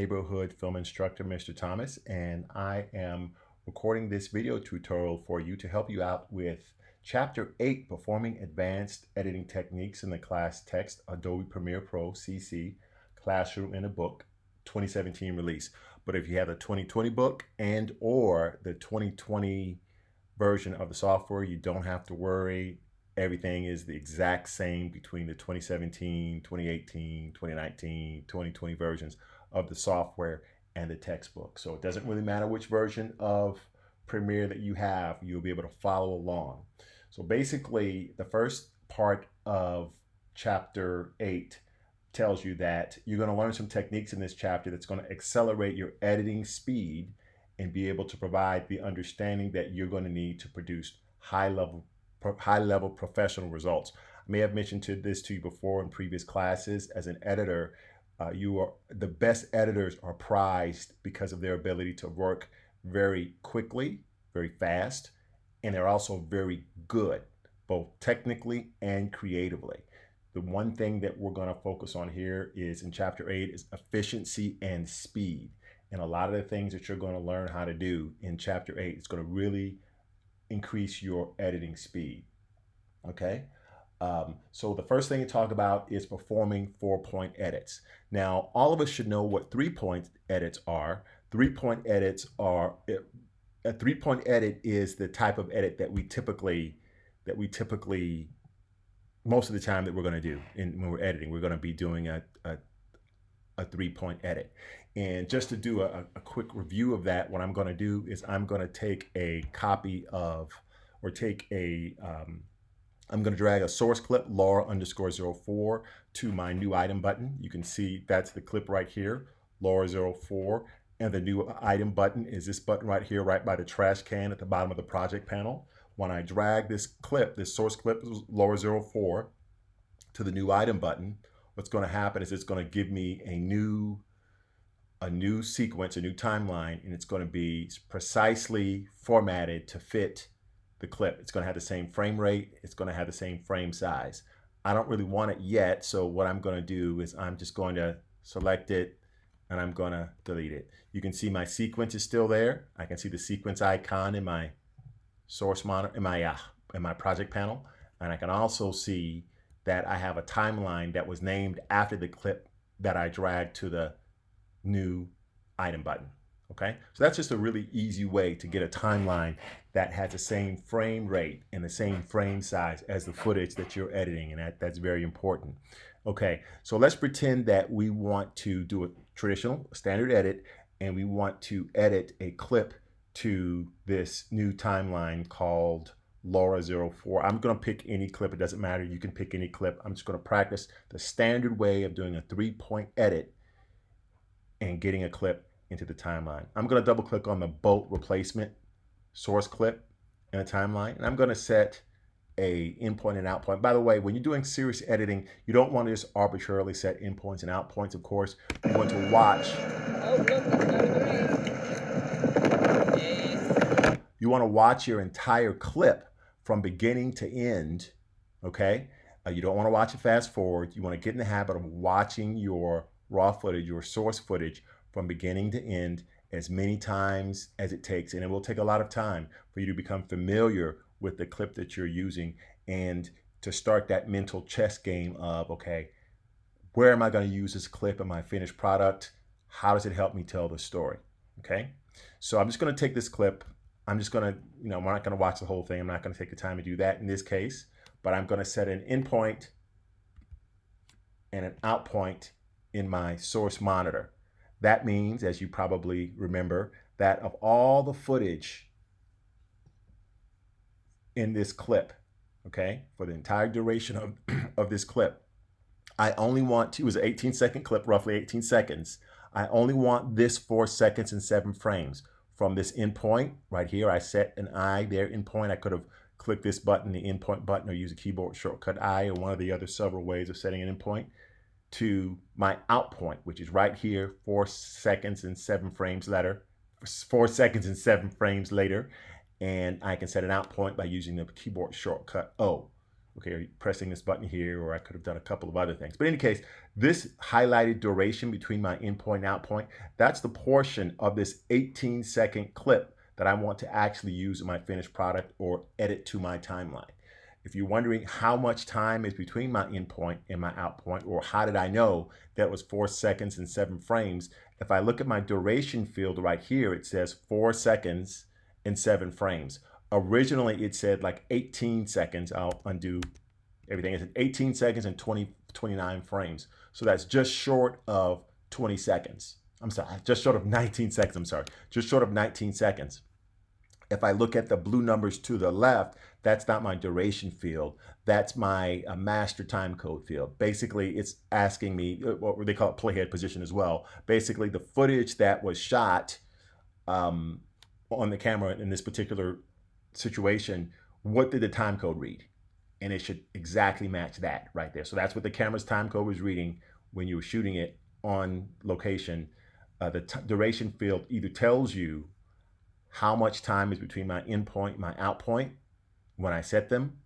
neighborhood film instructor, Mr. Thomas, and I am recording this video tutorial for you to help you out with Chapter 8, Performing Advanced Editing Techniques in the Class Text Adobe Premiere Pro CC Classroom in a Book 2017 release. But if you have the 2020 book and or the 2020 version of the software, you don't have to worry. Everything is the exact same between the 2017, 2018, 2019, 2020 versions of the software and the textbook. So it doesn't really matter which version of Premiere that you have, you'll be able to follow along. So basically, the first part of chapter 8 tells you that you're going to learn some techniques in this chapter that's going to accelerate your editing speed and be able to provide the understanding that you're going to need to produce high-level professional results. I may have mentioned this to you before in previous classes. As an editor, the best editors are prized because of their ability to work very quickly, very fast, and they're also very good, both technically and creatively. The one thing that we're going to focus on here is in chapter 8 is efficiency and speed. And a lot of the things that you're going to learn how to do in chapter 8 is going to really increase your editing speed. Okay. So the first thing to talk about is performing 4-point edits. Now, all of us should know what 3-point edits are. 3-point edits are, a 3-point edit is the type of edit that we typically, most of the time that we're going to do when we're editing, we're going to be doing a 3-point edit. And just to do a quick review of that, what I'm going to do is I'm going to take a copy of, or take a, I'm going to drag a source clip, Laura_04, to my new item button. You can see that's the clip right here, Laura04. And the new item button is this button right here, right by the trash can at the bottom of the project panel. When I drag this clip, this source clip, Laura04, to the new item button, what's going to happen is it's going to give me a new sequence, a new timeline, and it's going to be precisely formatted to fit the clip. It's going to have the same frame rate. It's going to have the same frame size. I don't really want it yet, so what I'm going to do is I'm just going to select it and I'm going to delete it. You can see my sequence is still there. I can see the sequence icon in my source monitor, in my project panel, and I can also see that I have a timeline that was named after the clip that I dragged to the new item button. Okay, so that's just a really easy way to get a timeline that has the same frame rate and the same frame size as the footage that you're editing, and that's very important. Okay, so let's pretend that we want to do a traditional standard edit and we want to edit a clip to this new timeline called Laura04. I'm going to pick any clip. It doesn't matter. You can pick any clip. I'm just going to practice the standard way of doing a 3-point edit and getting a clip into the timeline. I'm going to double click on the bolt replacement source clip in the timeline, and I'm going to set a endpoint and out point. By the way, when you're doing serious editing, you don't want to just arbitrarily set endpoints and out points. Of course, you want to watch. You want to watch your entire clip from beginning to end. Okay, you don't want to watch it fast forward. You want to get in the habit of watching your raw footage, your source footage, from beginning to end as many times as it takes. And it will take a lot of time for you to become familiar with the clip that you're using and to start that mental chess game of, okay, where am I going to use this clip in my finished product? How does it help me tell the story? Okay, so I'm just going to take this clip. I'm just going to, I'm not going to watch the whole thing. I'm not going to take the time to do that in this case, but I'm going to set an in point and an out point in my source monitor. That means, as you probably remember, that of all the footage in this clip, okay, for the entire duration of this clip, I only want to, it was an 18-second clip, roughly 18 seconds. I only want this 4 seconds and 7 frames. From this endpoint right here, I set an I there, endpoint. I could have clicked this button, the endpoint button, or use a keyboard shortcut I, or one of the other several ways of setting an endpoint, to my out point, which is right here, 4 seconds and 7 frames later, 4 seconds and 7 frames later. And I can set an out point by using the keyboard shortcut O. Okay, or pressing this button here, or I could have done a couple of other things. But in any case, this highlighted duration between my in point and out point, that's the portion of this 18-second clip that I want to actually use in my finished product or edit to my timeline. If you're wondering how much time is between my in point and my out point, or how did I know that it was 4 seconds and 7 frames, if I look at my duration field right here, it says 4 seconds and 7 frames. Originally, it said like 18 seconds. I'll undo everything. It said 18 seconds and 29 frames. So that's just short of 20 seconds. I'm sorry, just short of 19 seconds. I'm sorry, just short of 19 seconds. If I look at the blue numbers to the left, that's not my duration field. That's my master time code field. Basically, it's asking me, what they call it playhead position as well. Basically, the footage that was shot on the camera in this particular situation, what did the time code read? And it should exactly match that right there. So that's what the camera's time code was reading when you were shooting it on location. The duration field either tells you how much time is between my in point and my out point when I set them,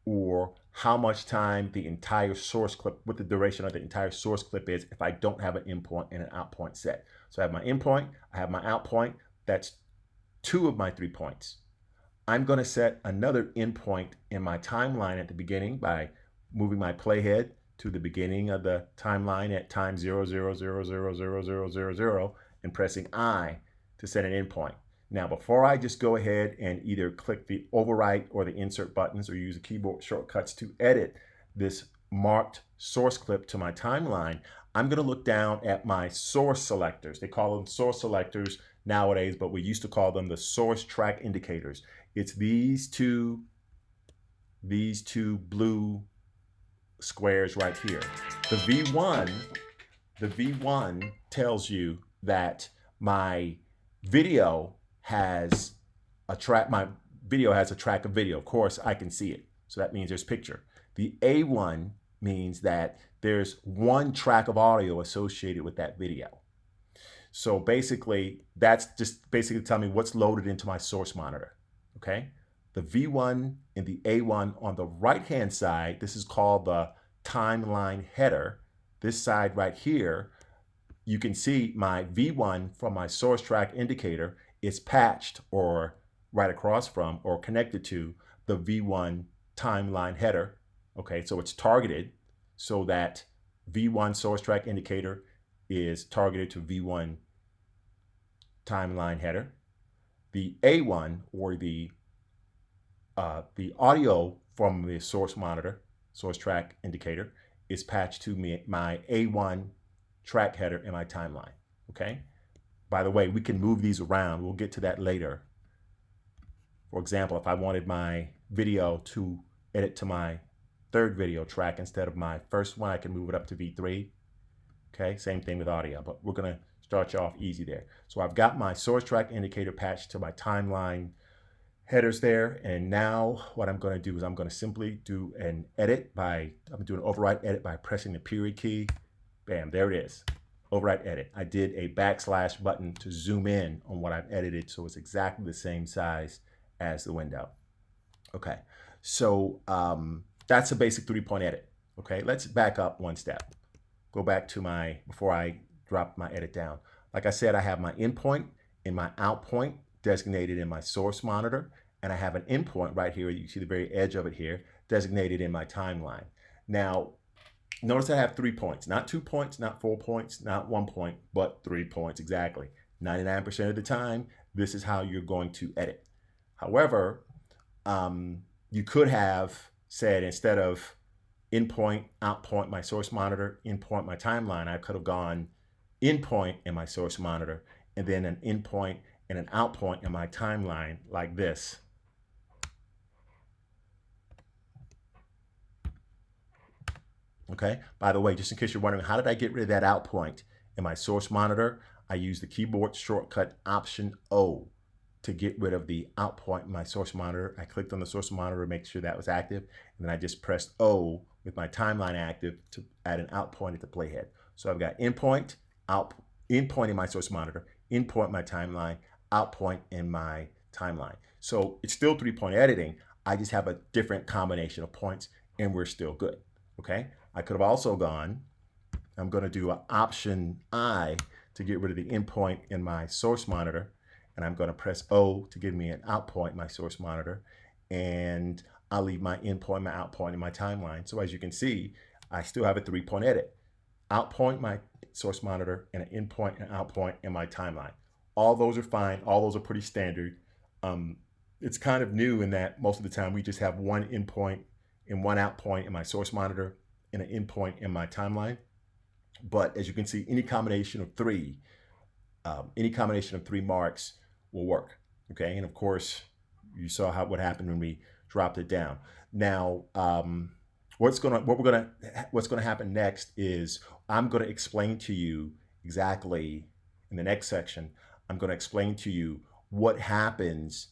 or how much time the entire source clip, what the duration of the entire source clip is if I don't have an in point and an out point set. So I have my in point, I have my out point. That's 2 of my 3 points. I'm going to set another in point in my timeline at the beginning by moving my playhead to the beginning of the timeline at time 0000000 and pressing I to set an in point. Now, before I just go ahead and either click the overwrite or the insert buttons or use the keyboard shortcuts to edit this marked source clip to my timeline, I'm going to look down at my source selectors. They call them source selectors nowadays, but we used to call them the source track indicators. It's these two blue squares right here. The V1 tells you that my video has a track, my video has a track of video. Of course, I can see it. So that means there's picture. The A1 means that there's one track of audio associated with that video. So basically, that's just basically telling me what's loaded into my source monitor, okay? The V1 and the A1 on the right-hand side, this is called the timeline header. This side right here, you can see my V1 from my source track indicator is patched or right across from or connected to the V1 timeline header, okay? So it's targeted so that V1 source track indicator is targeted to V1 timeline header. The A1 or the audio from the source monitor, source track indicator, is patched to my A1 track header in my timeline, okay? By the way, we can move these around. We'll get to that later. For example, if I wanted my video to edit to my 3rd video track instead of my first one, I can move it up to V3. Okay, same thing with audio, but we're gonna start you off easy there. So I've got my source track indicator patched to my timeline headers there, and now what I'm gonna do is I'm gonna simply do an edit I'm gonna do an override edit by pressing the period key. Bam, there it is, override edit. I did a / button to zoom in on what I've edited so it's exactly the same size as the window. Okay, so that's a basic 3-point edit. Okay, let's back up one step. Go back to before I drop my edit down. Like I said, I have my in point and my out point designated in my source monitor, and I have an in point right here. You see the very edge of it here, designated in my timeline. Now, notice I have 3 points, not 2 points, not 4 points, not 1 point, but 3 points exactly. 99% of the time, this is how you're going to edit. However, you could have said instead of in point, out point, my source monitor, in point, my timeline, I could have gone in point in my source monitor, and then an in point and an out point in my timeline like this. Okay, by the way, just in case you're wondering, how did I get rid of that out point in my source monitor? I used the keyboard shortcut Option O to get rid of the out point in my source monitor. I clicked on the source monitor to make sure that was active, and then I just pressed O with my timeline active to add an out point at the playhead. So I've got in point, in point in my source monitor, in point in my timeline, out point in my timeline. So it's still 3-point editing. I just have a different combination of points and we're still good. Okay. I could have also gone, I'm going to do an Option I to get rid of the endpoint in my source monitor. And I'm going to press O to give me an out point in my source monitor. And I'll leave my endpoint, my out point in my timeline. So as you can see, I still have a 3-point edit. Out point my source monitor and an endpoint and out point in my timeline. All those are fine. All those are pretty standard. It's kind of new in that most of the time we just have one endpoint and one out point in my source monitor and an endpoint in my timeline. But as you can see, any combination of three marks will work. Okay, and of course, you saw what happened when we dropped it down. Now, what's gonna happen next is I'm gonna explain to you exactly in the next section. I'm gonna explain to you what happens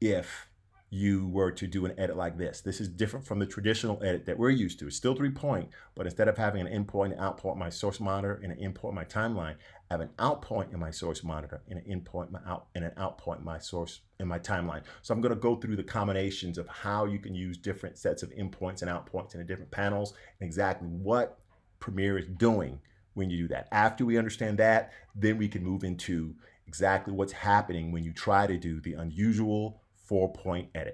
if you were to do an edit like this. This is different from the traditional edit that we're used to. It's still 3-point, but instead of having an endpoint and out point in my source monitor and an endpoint in my timeline, I have an out point in my source monitor and an endpoint and an out point in my source in my timeline. So I'm going to go through the combinations of how you can use different sets of endpoints and out points in the different panels and exactly what Premiere is doing when you do that. After we understand that, then we can move into exactly what's happening when you try to do the unusual 4-point edit.